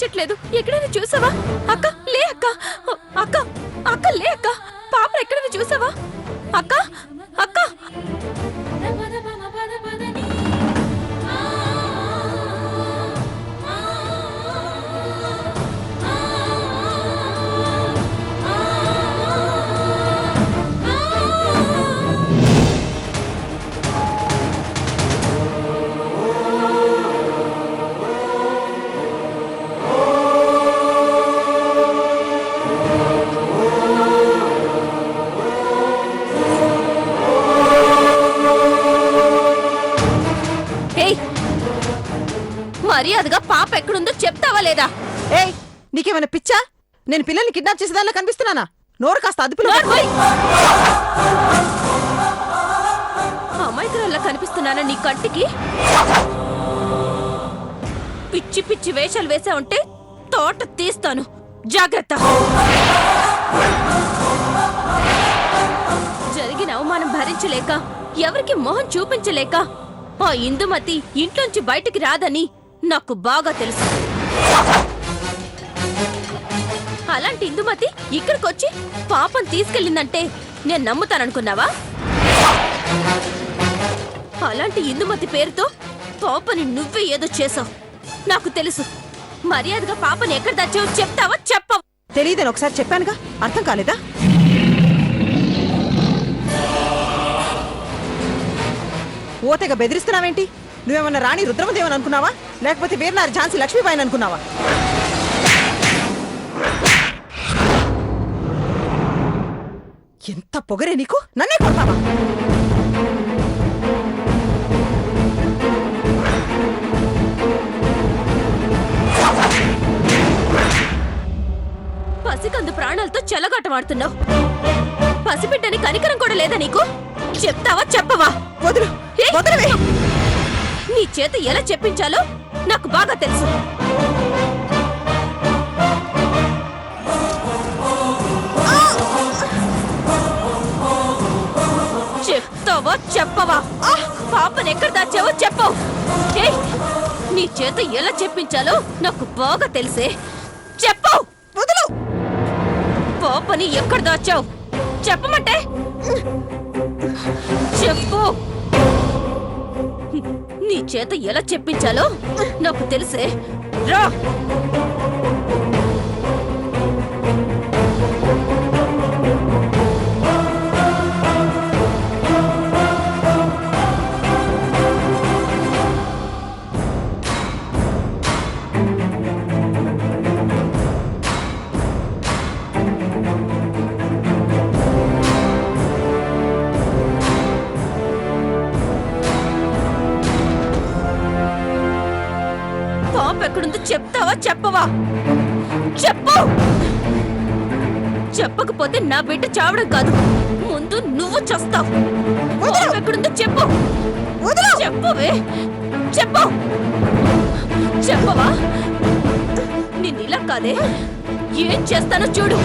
కనిపించట్లేదు. ఎక్కడైనా చూసావా? అక్క లే అక్క, అక్క అక్క లే అక్క, పాప ఎక్కడైనా చూసావా? అక్క అక్క మర్యాదగా పాప ఎక్కడుందో చెప్తావా లేదా? ఏయ్, నీకేమైనా పిచ్చా? నేను పిల్లల్ని కిడ్నాప్ చేసేదానిలా కనిపిస్తున్నానా? నోరు కాస్త అదుపులో అమాయకురాల్లా కనిపిస్తున్నానా నీ కంటికి? పిచ్చి పిచ్చి వేషాలు వేసా ఉంటే తోట తీస్తాను, జాగ్రత్త. జరిగిన అవమానం భరించలేక, ఎవరికి మొహం చూపించలేక ఆ ఇందుమతి ఇంట్లోంచి బయటికి రాదని నాకు బాగా తెలుసు. అలాంటి ఇందుమతి ఇక్కడికొచ్చి పాపం తీసుకెళ్ళిందంటే నేను నమ్ముతాననుకున్నావా? అలాంటి ఇందుమతి పేరుతో పాపని నువ్వే ఏదో చేసావు, నాకు తెలుసు. మర్యాదగా పాపని ఎక్కడ దాచావు చెప్తావా చెప్పవా? తెలియదని ఒకసారి చెప్పానుగా, అర్థం కాలేదా? ఓతేగా బెదిరిస్తున్నావేంటి? నువ్వేమన్నా రాణి రుద్రమదేవని అనుకున్నావా, లేకపోతే వీరనారి ఝాన్సీ లక్ష్మీబాయిని అనుకున్నావా? ఎంత పొగరే నీకు! నన్నే కొడతావా? పసికందు ప్రాణాలతో చెలగాటమాడుతున్నావు. పసిబిడ్డని కనికరం కూడా లేదా నీకు? చెప్తావా చెప్పవా? వదులు, వదులువే. నీ చేత ఎలా చెప్పించాలో నాకు బాగా తెలుసు. చెప్తావా చెప్పవా? పాపను ఎక్కడ దాచావో చెప్పవు. నీ చేత ఎలా చెప్పించాలో నాకు బాగా తెలుసే. చెప్పవు. వదులు. పాపని ఎక్కడ దాచావు చెప్పమంటే? చెప్పు. నీ చేత ఎలా చెప్పించాలో నాకు తెలుసే. రా. ఎక్కడుందో చెప్తావా చెప్పవా? చెప్పు. చెప్పకపోతే నా బిడ్డ చావడం కాదు, ముందు నువ్వు చస్తావు. ఎక్కడుందో చెప్పు. చెప్పవే, చెప్పు. చెప్పవా? నిన్నిలా కాదే, ఏం చేస్తానో చూడు.